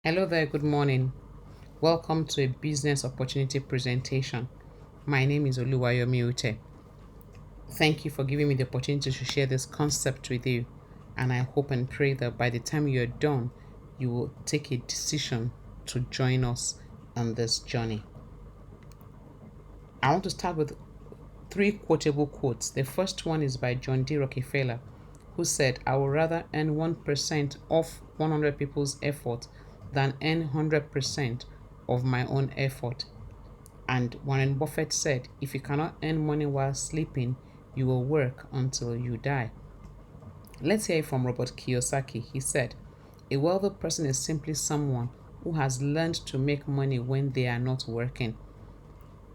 Hello there, good morning. Welcome to a business opportunity presentation. My name is Oluwayomi Ute. Thank you for giving me the opportunity to share this concept with you, and I hope and pray that by the time you're done, you will take a decision to join us on this journey. I want to start with three quotable quotes. The first one is by John D. Rockefeller, who said, I would rather earn 1% of 100 people's effort than earn 100% of my own effort. And Warren Buffett said, if you cannot earn money while sleeping, you will work until you die. Let's hear from Robert Kiyosaki. He said, a wealthy person is simply someone who has learned to make money when they are not working.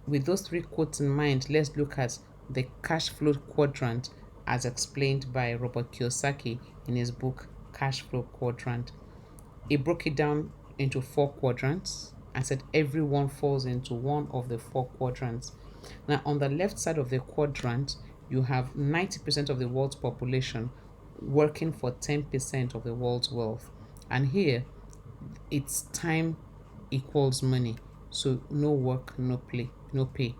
With those three quotes in mind, let's look at the cash flow quadrant as explained by Robert Kiyosaki in his book Cash Flow Quadrant. He broke it down into four quadrants and said everyone falls into one of the four quadrants. Now, on the left side of the quadrant, you have 90% of the world's population working for 10% of the world's wealth. And here, it's time equals money. So no work, no play, no pay.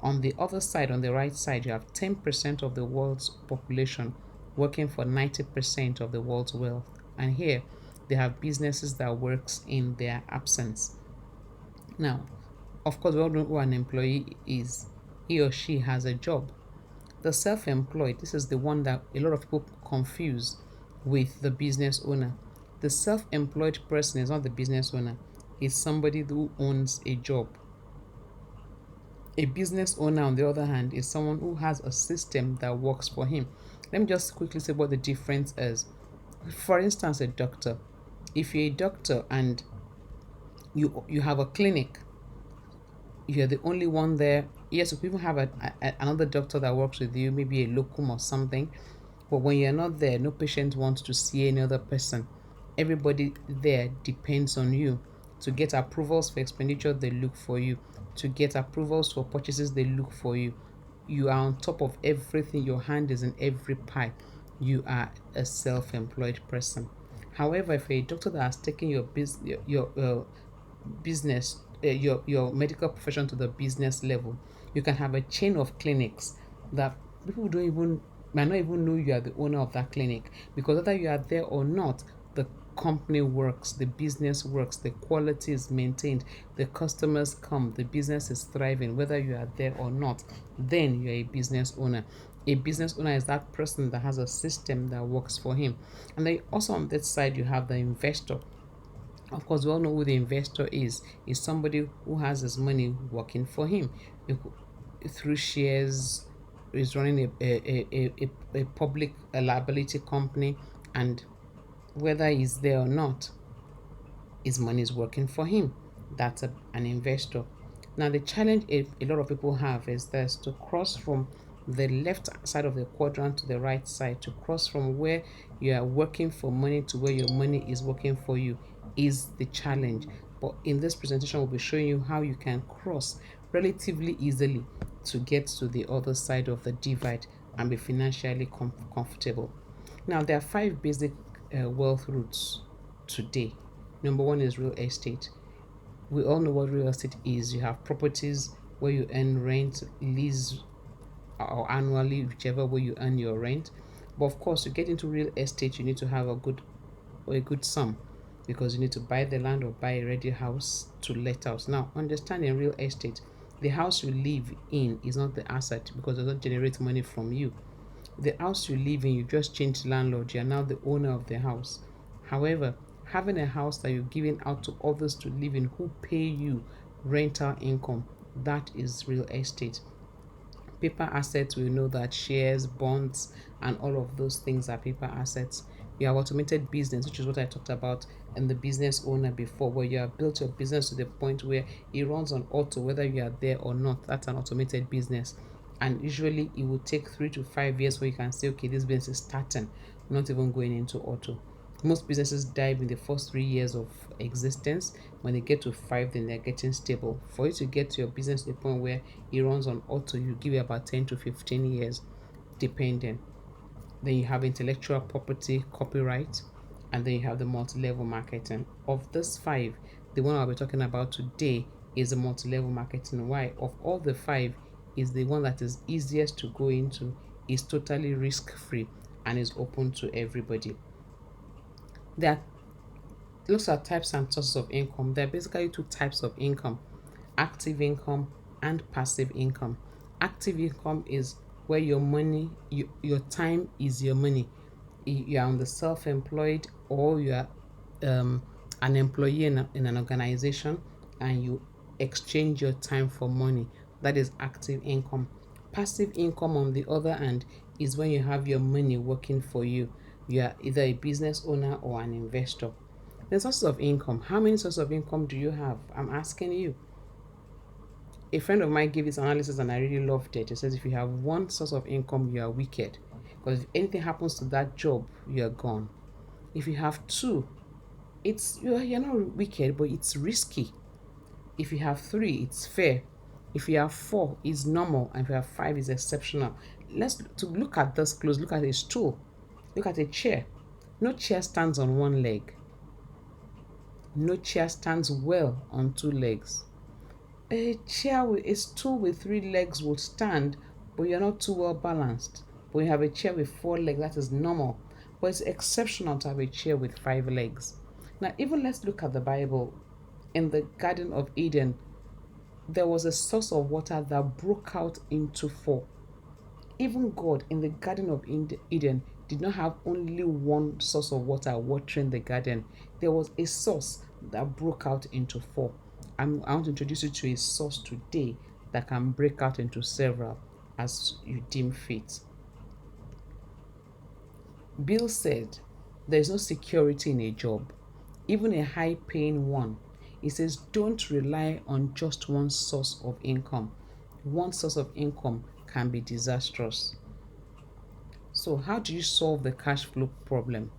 On the other side, on the right side, you have 10% of the world's population working for 90% of the world's wealth. And here, they have businesses that works in their absence. Now, of course, we all know who an employee is. He or she has a job. The self-employed, this is the one that a lot of people confuse with the business owner. The self-employed person is not the business owner. It's somebody who owns a job. A business owner, on the other hand, is someone who has a system that works for him. Let me just quickly say what the difference is. For instance, a doctor. If you're a doctor and you have a clinic, you're the only one there. Yes, you even have another doctor that works with you, maybe a locum or something. But when you're not there, no patient wants to see any other person. Everybody there depends on you. To get approvals for expenditure, they look for you. To get approvals for purchases, they look for you. You are on top of everything. Your hand is in every pie. You are a self-employed person. However, if you're a doctor that has taken your business, your medical profession to the business level, you can have a chain of clinics that people don't even might not even know you are the owner of that clinic, because whether you are there or not, the company works, the business works, the quality is maintained, the customers come, the business is thriving, whether you are there or not. Then you're a business owner. A business owner is that person that has a system that works for him. And then also on that side, you have the investor. Of course, we all know who the investor is. Is somebody who has his money working for him through shares, is running a public liability company, and whether he's there or not, his money is working for him. That's an investor. Now, the challenge a lot of people have is this: to cross from the left side of the quadrant to the right side, to cross from where you are working for money to where your money is working for you, is the challenge. But in this presentation, we'll be showing you how you can cross relatively easily to get to the other side of the divide and be financially comfortable. Now, there are five basic wealth routes today. Number one is real estate. We all know what real estate is. You have properties where you earn rent, lease, or annually, whichever way you earn your rent. But of course, to get into real estate, you need to have a good sum, because you need to buy the land or buy a ready house to let out. Now, understand, in real estate, the house you live in is not the asset, because it doesn't generate money from you. The house you live in, you just change landlord, you are now the owner of the house. However, having a house that you're giving out to others to live in who pay you rental income, that is real estate. Paper assets, we know that shares, bonds, and all of those things are paper assets. You have automated business, which is what I talked about in the business owner before, where you have built your business to the point where it runs on auto, whether you are there or not. That's an automated business. And usually it will take 3 to 5 years where you can say, okay, this business is starting, not even going into auto. Most businesses dive in the first 3 years of existence. When they get to five, then they're getting stable. For you to get your business to the point where it runs on auto, you give it about 10 to 15 years, depending. Then you have intellectual property, copyright, and then you have the multi-level marketing. of this five, the one I'll be talking about today is the multi-level marketing. Why? Of all the five, is the one that is easiest to go into, is totally risk-free, and is open to everybody. There are looks at types and sources of income. There are basically two types of income: active income and passive income. Active income is where your money, your time is your money. You are on the self-employed, or you are um, an employee in an organization, and you exchange your time for money. That is active income. Passive income, on the other hand, is when you have your money working for you. You are either a business owner or an investor. The sources of income. How many sources of income do you have? I'm asking you. A friend of mine gave this analysis and I really loved it. It says if you have one source of income, you are wicked. Because if anything happens to that job, you're gone. If you have two, you're not wicked, but it's risky. If you have three, it's fair. If you have four, it's normal. And if you have five, it's exceptional. Let's to look at this close. Look at a stool. Look at a chair. No chair stands on one leg. No chair stands well on two legs. A stool with three legs will stand, but you're not too well balanced. But you have a chair with four legs, that is normal. But it's exceptional to have a chair with five legs. Now, even let's look at the Bible. In the Garden of Eden, there was a source of water that broke out into four. Even God in the Garden of Eden did not have only one source of water watering the garden. There was a source that broke out into four. I want to introduce you to a source today that can break out into several as you deem fit. Bill said, there is no security in a job, even a high paying one. He says, don't rely on just one source of income. One source of income can be disastrous. So, how do you solve the cash flow problem?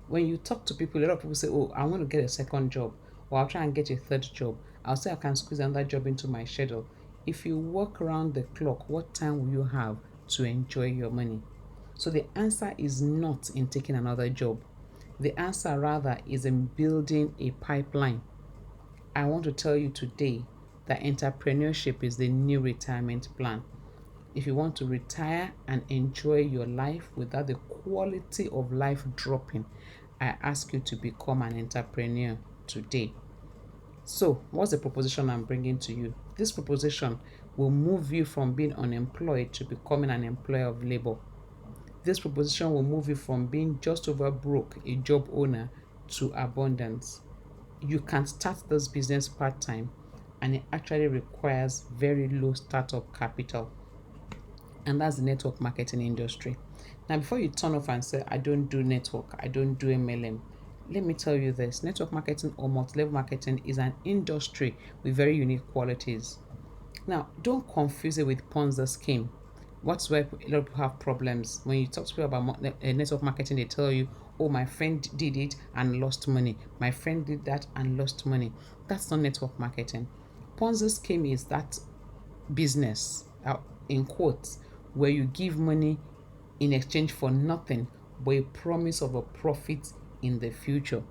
When you talk to people, a lot of people say, oh, I want to get a second job, or I'll try and get a third job. I'll say I can squeeze another job into my schedule. If you work around the clock, what time will you have to enjoy your money? So the answer is not in taking another job. The answer rather is in building a pipeline. I want to tell you today that entrepreneurship is the new retirement plan. If you want to retire and enjoy your life without the quality of life dropping, I ask you to become an entrepreneur today. So, what's the proposition I'm bringing to you? This proposition will move you from being unemployed to becoming an employer of labor. This proposition will move you from being just over broke, a job owner, to abundance. You can start this business part-time, and it actually requires very low startup capital. And that's the network marketing industry. Now, before you turn off and say, I don't do network, I don't do MLM, let me tell you this: network marketing or multi-level marketing is an industry with very unique qualities. Now, don't confuse it with Ponzi scheme. What's where a lot of people have problems. When you talk to people about network marketing, they tell you, oh, my friend did it and lost money. My friend did that and lost money. That's not network marketing. Ponzi scheme is that business, in quotes, where you give money in exchange for nothing but a promise of a profit in the future.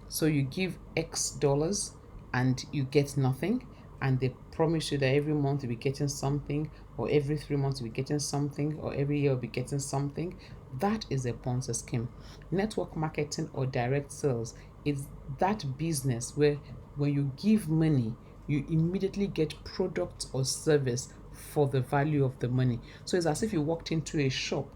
So you give X dollars and you get nothing, and they promise you that every month you'll be getting something, or every 3 months you'll be getting something, or every year you'll be getting something. That is a Ponzi scheme. Network marketing or direct sales is that business where when you give money, you immediately get product or service for the value of the money. So it's as if you walked into a shop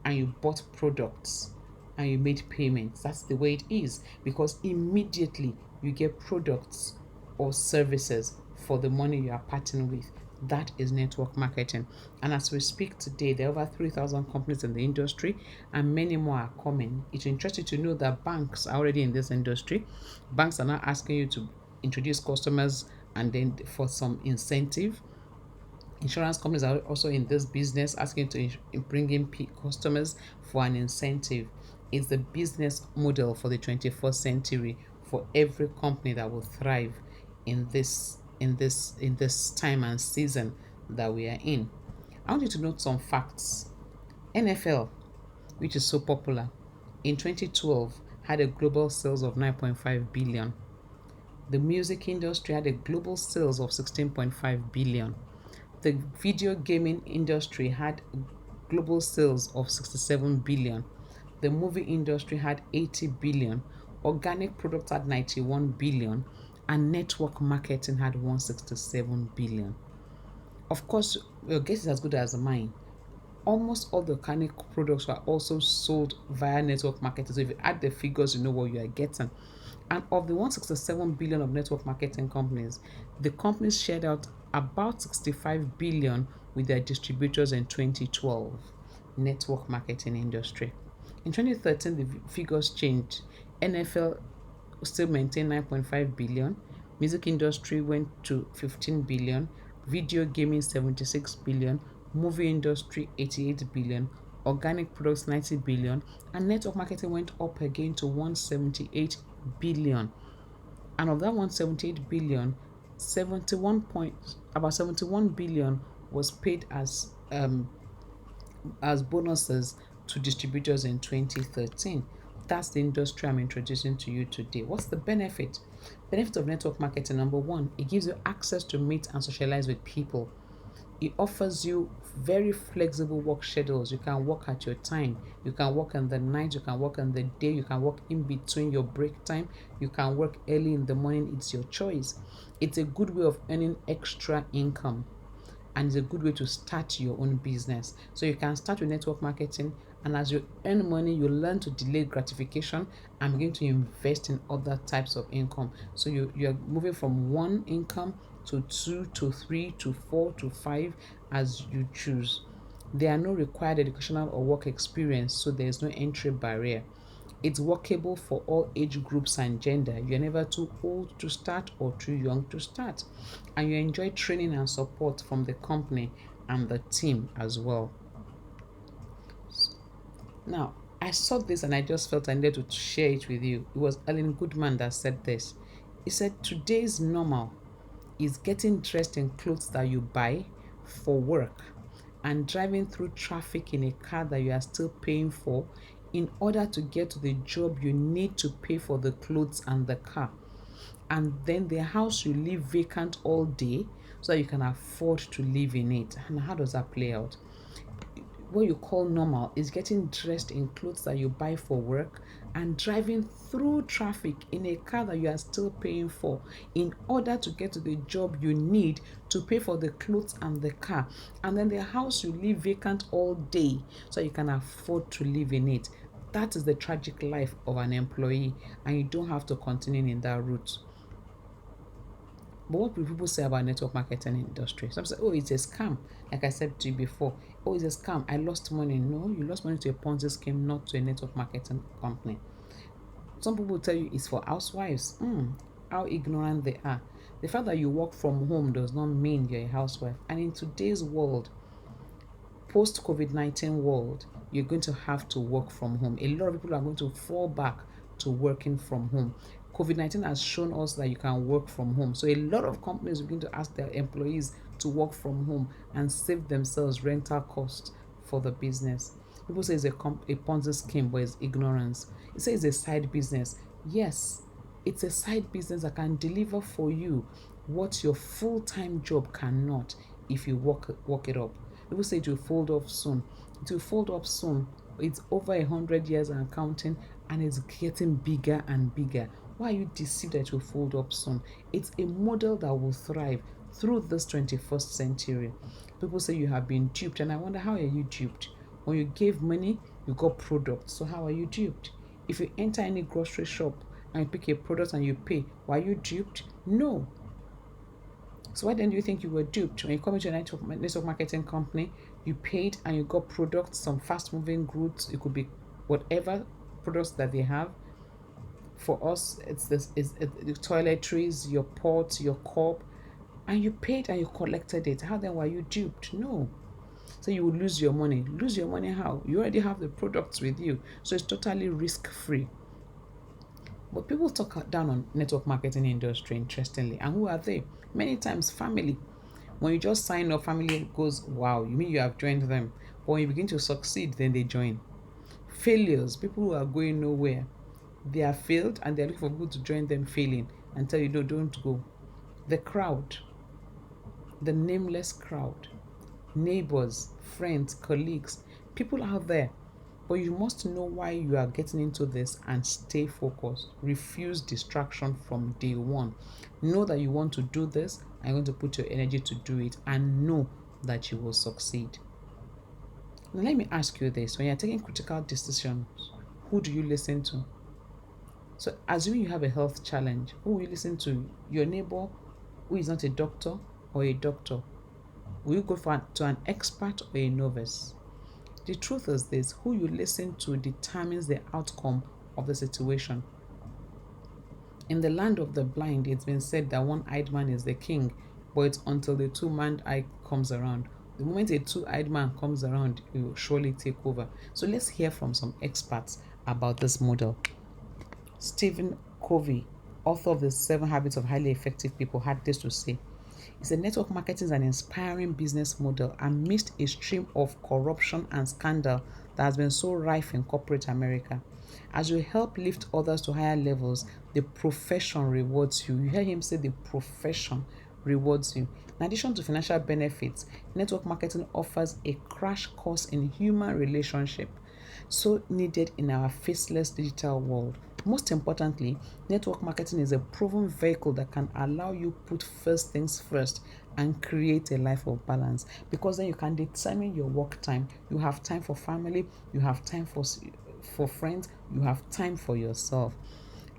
and you bought products and you made payments. That's the way it is, because immediately you get products or services for the money you are parting with. That is network marketing. And as we speak today, there are over 3,000 companies in the industry, and many more are coming. It's interesting to know that banks are already in this industry. Banks are now asking you to introduce customers and then for some incentive. Insurance companies are also in this business, asking to bring in customers for an incentive. It's the business model for the 21st century for every company that will thrive in this time and season that we are in. I want you to note some facts. NFL, which is so popular, in 2012 had a global sales of 9.5 billion. The music industry had a global sales of 16.5 billion. The video gaming industry had global sales of 67 billion. The movie industry had 80 billion. Organic products had 91 billion. And network marketing had 167 billion. Of course, your guess is as good as mine. Almost all the organic products were also sold via network marketing. So if you add the figures, you know what you are getting. And of the 167 billion of network marketing companies, the companies shared out about 65 billion with their distributors in 2012. Network marketing industry. In 2013, the figures changed. NFL still maintained 9.5 billion. Music industry went to 15 billion. Video gaming 76 billion. Movie industry 88 billion. Organic products 90 billion. And network marketing went up again to 178 billion. And of that 178 billion, 71 point about 71 billion was paid as bonuses to distributors in 2013. That's the industry I'm introducing to you today. What's the benefit? Benefit of network marketing: number one, it gives you access to meet and socialize with people. It offers you very flexible work schedules. You can work at your time. You can work in the night. You can work in the day. You can work in between your break time. You can work early in the morning. It's your choice. It's a good way of earning extra income, and it's a good way to start your own business. So you can start with network marketing, and as you earn money, you learn to delay gratification and begin to invest in other types of income. So you're moving from one income to two to three to four to five as you choose. There are no required educational or work experience, so there's no entry barrier. It's workable for all age groups and gender. You're never too old to start or too young to start. And you enjoy training and support from the company and the team as well. Now, I saw this and I just felt I needed to share it with you. It was Ellen Goodman that said this. He said, "Today's normal is getting dressed in clothes that you buy for work and driving through traffic in a car that you are still paying for in order to get to the job you need to pay for the clothes and the car. And then the house you leave vacant all day so that you can afford to live in it." And how does that play out? What you call normal is getting dressed in clothes that you buy for work and driving through traffic in a car that you are still paying for in order to get to the job you need to pay for the clothes and the car. And then the house you leave vacant all day so you can afford to live in it. That is the tragic life of an employee, and you don't have to continue in that route. But what will people say about network marketing industry? Some say, oh, it's a scam. Like I said to you before, oh, it's a scam. I lost money. No, you lost money to a Ponzi scheme, not to a network marketing company. Some people tell you it's for housewives. How ignorant they are. The fact that you work from home does not mean you're a housewife. And in today's world, post COVID-19 world, you're going to have to work from home. A lot of people are going to fall back to working from home. COVID-19 has shown us that you can work from home. So a lot of companies begin to ask their employees to work from home and save themselves rental costs for the business. People say it's a Ponzi scheme, but it's ignorance. It says it's a side business. Yes, it's a side business that can deliver for you what your full-time job cannot if you work it up. People say it will fold off soon. It will fold up soon. It's over 100 years and counting, and it's getting bigger and bigger. Why are you deceived that it will fold up soon? It's a model that will thrive through this 21st century. People say you have been duped, and I wonder, how are you duped? When you gave money, you got products. So how are you duped? If you enter any grocery shop and you pick a product and you pay, were you duped? No. So why then do you think you were duped? When you come into a network marketing company, you paid and you got products, some fast moving goods. It could be whatever products that they have. For us, it's the toiletries, your pot, your cup, and you paid and you collected it. How then were you duped? No. So you would lose your money. Lose your money how? You already have the products with you. So it's totally risk free. But people talk down on network marketing industry, interestingly. And who are they? Many times family. When you just sign up, family goes, wow, you mean you have joined them. But when you begin to succeed, then they join. Failures, people who are going nowhere, They are failed and they're looking for people to join them failing and tell you, no, don't go. The crowd, the nameless crowd, neighbors, friends, colleagues, people out there. But you must know why you are getting into this and stay focused. Refuse distraction from day one. Know that you want to do this and you're going to put your energy to do it, and know that you will succeed. Now, let me ask you this: when you're taking critical decisions, who do you listen to? So, assuming you have a health challenge, who will you listen to? Your neighbor who is not a doctor, or a doctor? Will you go to an expert or a novice? The truth is this: who you listen to determines the outcome of the situation. In the land of the blind, it's been said that one-eyed man is the king, but it's until the two-man eye comes around. The moment a two-eyed man comes around, he will surely take over. So let's hear from some experts about this model. Stephen Covey, author of The 7 Habits of Highly Effective People, had this to say. He said, network marketing is an inspiring business model amidst a stream of corruption and scandal that has been so rife in corporate America. As you help lift others to higher levels, the profession rewards you. You hear him say the profession rewards you. In addition to financial benefits, network marketing offers a crash course in human relationship, so needed in our faceless digital world. Most importantly, network marketing is a proven vehicle that can allow you put first things first and create a life of balance, because then you can determine your work time. You have time for family, you have time for friends, you have time for yourself.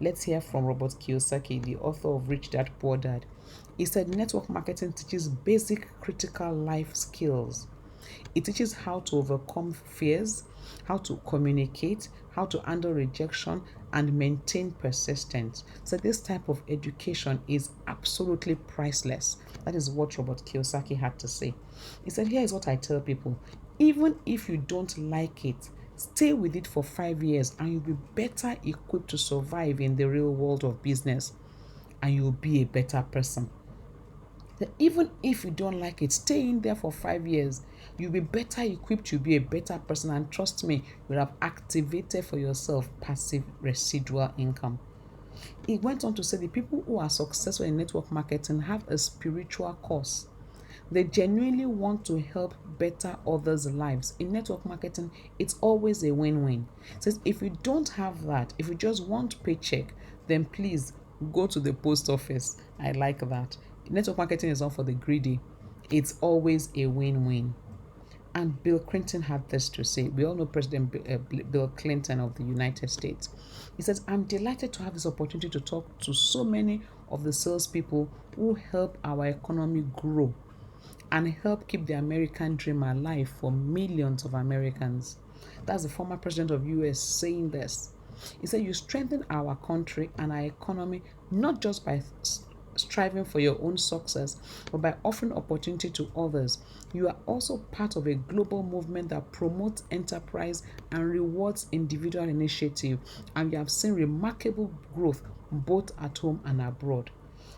Let's hear from Robert Kiyosaki, the author of Rich Dad Poor Dad. He said network marketing teaches basic critical life skills. It teaches how to overcome fears, how to communicate, how to handle rejection, and maintain persistence. So, this type of education is absolutely priceless. That is what Robert Kiyosaki had to say. He said, here is what I tell people: even if you don't like it, stay with it for 5 years and you'll be better equipped to survive in the real world of business, and you'll be a better person. That even if you don't like it, stay in there for 5 years. You'll be better equipped, you'll be a better person, and trust me, you'll have activated for yourself passive residual income. He went on to say the people who are successful in network marketing have a spiritual cause. They genuinely want to help better others' lives. In network marketing, it's always a win-win. It says if you don't have that, if you just want paycheck, then please go to the post office. I like that. Network marketing is not for the greedy. It's always a win-win. And Bill Clinton had this to say. We all know President Bill Clinton of the United States. He says, I'm delighted to have this opportunity to talk to so many of the salespeople who help our economy grow and help keep the American dream alive for millions of Americans. That's the former president of US saying this. He said, you strengthen our country and our economy not just by striving for your own success, but by offering opportunity to others. You are also part of a global movement that promotes enterprise and rewards individual initiative, and you have seen remarkable growth both at home and abroad.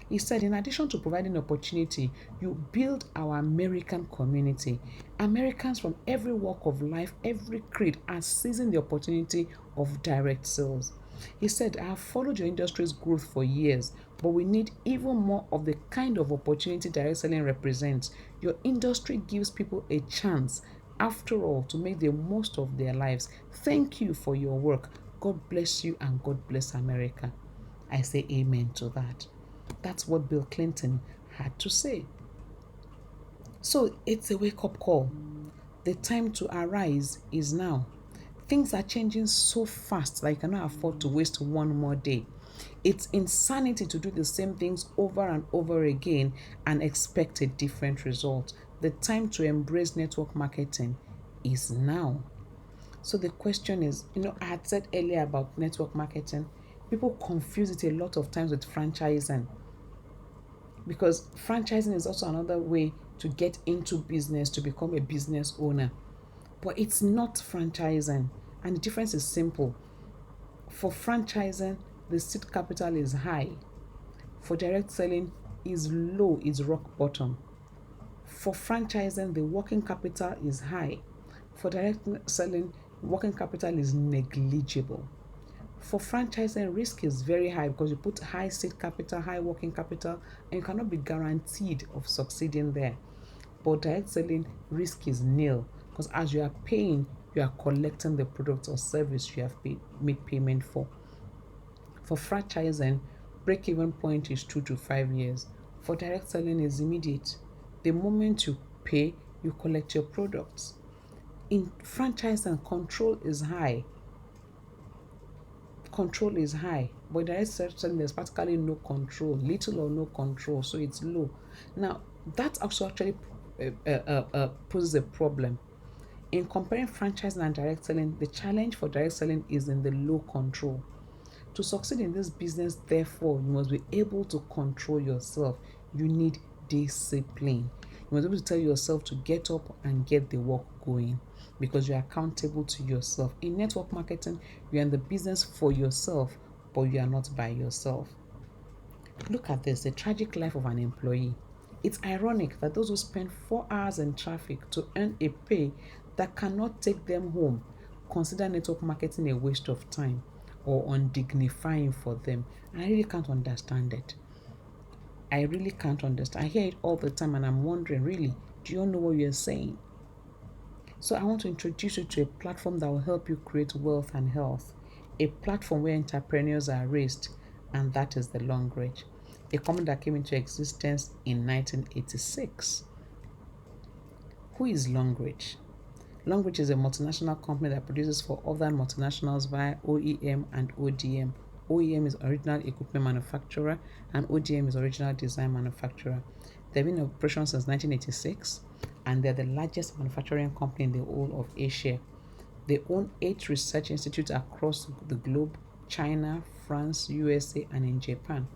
He said, in addition to providing opportunity, you build our American community. Americans from every walk of life, every creed, are seizing the opportunity of direct sales. He said, I have followed your industry's growth for years, but we need even more of the kind of opportunity direct selling represents. Your industry gives people a chance, after all, to make the most of their lives. Thank you for your work. God bless you and God bless America. I say amen to that. That's what Bill Clinton had to say. So it's a wake-up call. The time to arise is now. Things are changing so fast that you cannot afford to waste one more day. It's insanity to do the same things over and over again and expect a different result. The time to embrace network marketing is now. So the question is, I had said earlier about network marketing, people confuse it a lot of times with franchising, because franchising is also another way to get into business, to become a business owner. But it's not franchising, and the difference is simple. For franchising, the seed capital is high. For direct selling, is low, is rock bottom. For franchising, the working capital is high. For direct selling, working capital is negligible. For franchising, risk is very high because you put high seed capital, high working capital, and you cannot be guaranteed of succeeding there. But direct selling, risk is nil because as you are paying, you are collecting the product or service you have made payment for. For franchising, break-even point is 2 to 5 years. For direct selling, is immediate. The moment you pay, you collect your products. In franchising, control is high, but direct selling there's practically no control, little or no control, so it's low. Now that also actually poses a problem. In comparing franchising and direct selling, the challenge for direct selling is in the low control. To succeed in this business, therefore, you must be able to control yourself. You need discipline. You must be able to tell yourself to get up and get the work going because you're accountable to yourself. In network marketing, you're in the business for yourself, but you are not by yourself. Look at this, the tragic life of an employee. It's ironic that those who spend 4 hours in traffic to earn a pay that cannot take them home consider network marketing a waste of time or undignifying for them. And I really can't understand it. I really can't understand. I hear it all the time and I'm wondering, really, do you know what you're saying? So I want to introduce you to a platform that will help you create wealth and health. A platform where entrepreneurs are raised, and that is the Long Range, a company that came into existence in 1986. Who is Long Range? Long Range is a multinational company that produces for other multinationals via OEM and ODM. OEM is original equipment manufacturer and ODM is original design manufacturer. They've been in operation since 1986 and they're the largest manufacturing company in the whole of Asia. They own 8 research institutes across the globe: China, France, USA, and in Japan.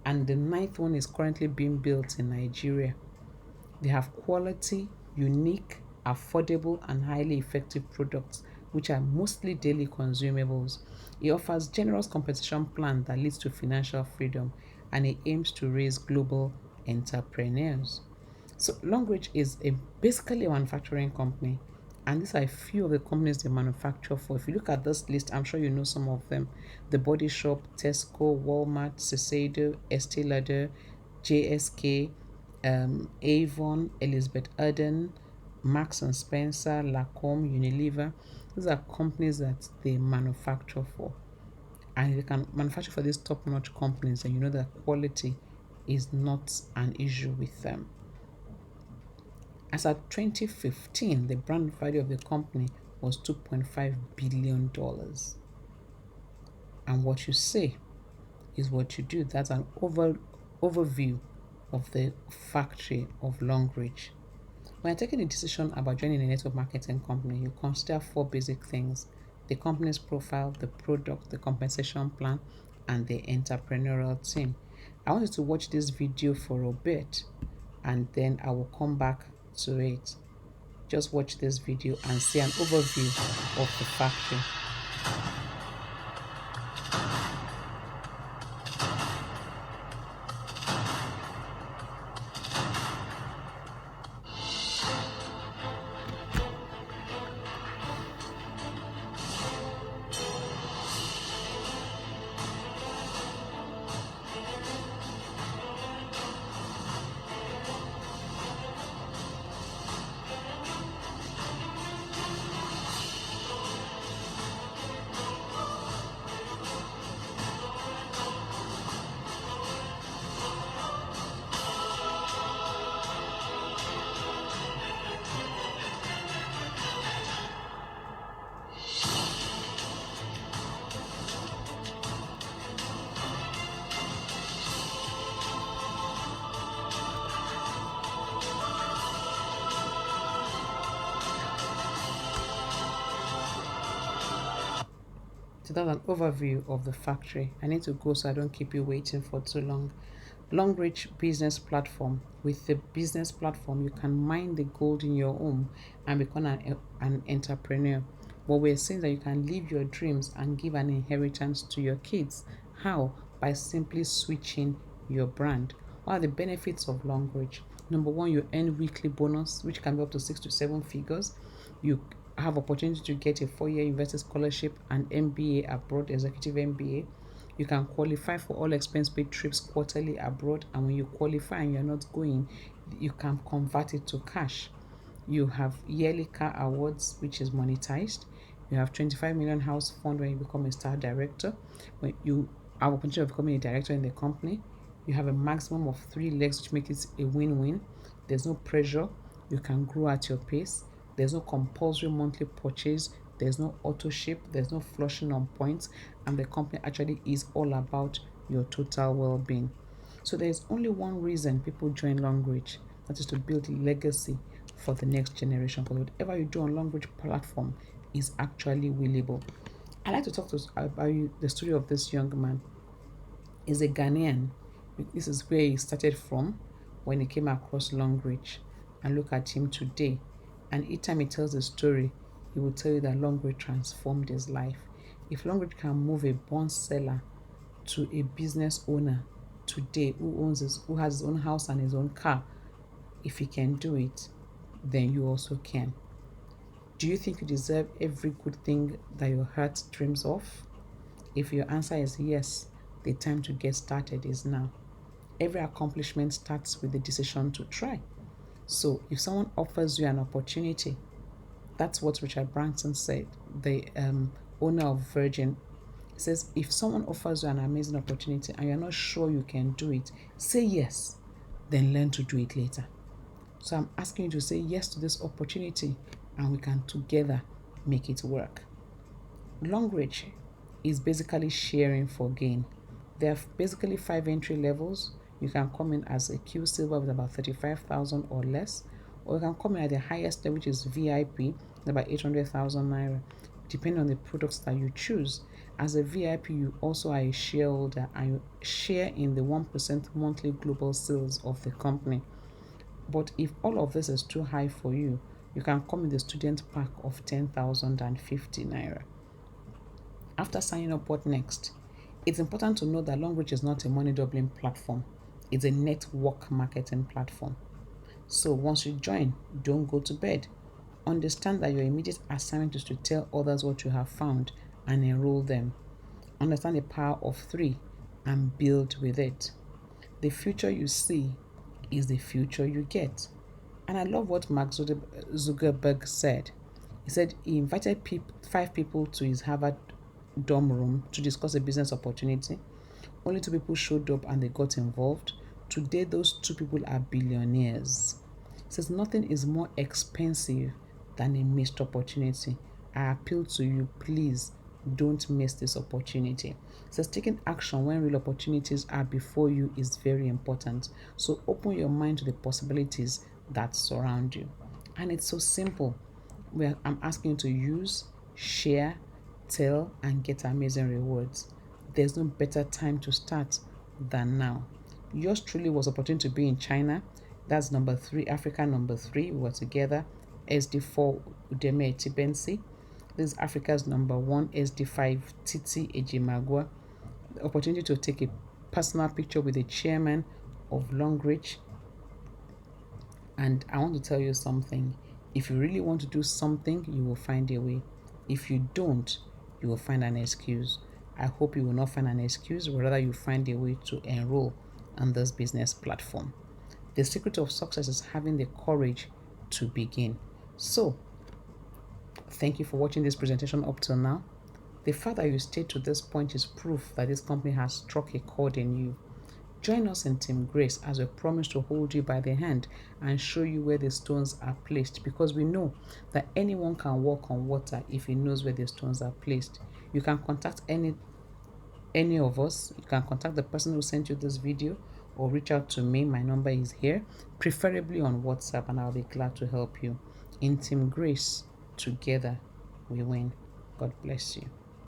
And the ninth one is currently being built in Nigeria. They have quality, unique, affordable, and highly effective products, which are mostly daily consumables. It offers generous compensation plan that leads to financial freedom, and it aims to raise global entrepreneurs. So Longreach is basically a manufacturing company, and these are a few of the companies they manufacture for. If you look at this list, I'm sure you know some of them: The Body Shop, Tesco, Walmart, Shiseido, Estee Lauder, JSK, Avon, Elizabeth Arden, Marks and Spencer, Lacombe, Unilever. These are companies that they manufacture for. And if you can manufacture for these top-notch companies, and you know that quality is not an issue with them. As at 2015, the brand value of the company was $2.5 billion. And what you say is what you do. That's an overview of the factory of Longreach. When you're taking a decision about joining a network marketing company, you consider 4 basic things: the company's profile, the product, the compensation plan, and the entrepreneurial team. I want you to watch this video for a bit and then I will come back to it. Just watch this video and see an overview of the factory. So that's an overview of the factory. I need to go so I don't keep you waiting for too long. Longreach business platform. With the business platform, you can mine the gold in your home and become an entrepreneur. What we're saying is that you can live your dreams and give an inheritance to your kids. How? By simply switching your brand. What are the benefits of Longreach? Number one, you earn weekly bonus, which can be up to 6 to 7 figures. You have opportunity to get a 4-year university scholarship and MBA abroad, executive MBA. You can qualify for all expense paid trips quarterly abroad, and when you qualify and you're not going, you can convert it to cash. You have yearly car awards, which is monetized. You have 25 million house fund when you become a star director. When you have opportunity of becoming a director in the company, you have a maximum of 3 legs, which makes it a win-win. There's no pressure. You can grow at your pace. There's no compulsory monthly purchase. There's no auto ship. There's no flushing on points. And the company actually is all about your total well-being. So there's only one reason people join Longreach, that is to build legacy for the next generation. Because whatever you do on Longreach platform is actually willable. I like to talk to about you, the story of this young man. He's a Ghanaian. This is where he started from when he came across Longreach. And look at him today. And each time he tells the story, he will tell you that Longreach transformed his life. If Longreach can move a bond seller to a business owner today who has his own house and his own car, if he can do it, then you also can. Do you think you deserve every good thing that your heart dreams of? If your answer is yes, the time to get started is now. Every accomplishment starts with the decision to try. So if someone offers you an opportunity, that's what Richard Branson said, the owner of Virgin. He says, if someone offers you an amazing opportunity and you're not sure you can do it, say yes, then learn to do it later. So I'm asking you to say yes to this opportunity and we can together make it work. Longreach is basically sharing for gain. There are basically 5 entry levels. You can come in as a Q Silver with about 35,000 or less, or you can come in at the highest level, which is VIP, about 800,000 naira, depending on the products that you choose. As a VIP, you also are a shareholder and you share in the 1% monthly global sales of the company. But if all of this is too high for you, you can come in the student pack of 10,050 naira. After signing up, what next? It's important to know that Longreach is not a money doubling platform. It's a network marketing platform. So once you join, don't go to bed. Understand that your immediate assignment is to tell others what you have found and enroll them. Understand the power of 3 and build with it. The future you see is the future you get. And I love what Mark Zuckerberg said. He said he invited 5 people to his Harvard dorm room to discuss a business opportunity. Only 2 people showed up and they got involved. Today, those 2 people are billionaires. He says nothing is more expensive than a missed opportunity. I appeal to you, please don't miss this opportunity. He says taking action when real opportunities are before you is very important. So open your mind to the possibilities that surround you. And it's so simple. I'm asking you to use, share, tell, and get amazing rewards. There's no better time to start than now. Yours truly was opportunity to be in China. That's number 3, Africa number 3. We were together. SD4 Udeme Etibensi. This is Africa's number 1, SD5 Titi Ejimagua. The opportunity to take a personal picture with the chairman of Longreach. And I want to tell you something. If you really want to do something, you will find a way. If you don't, you will find an excuse. I hope you will not find an excuse, but rather you find a way to enroll on this business platform. The secret of success is having the courage to begin. So, thank you for watching this presentation up till now. The fact that you stayed to this point is proof that this company has struck a chord in you. Join us in Team Grace as we promise to hold you by the hand and show you where the stones are placed, because we know that anyone can walk on water if he knows where the stones are placed. You can contact any of us. You can contact the person who sent you this video or reach out to me. My number is here, preferably on WhatsApp, and I'll be glad to help you. In Team Grace, together we win. God bless you.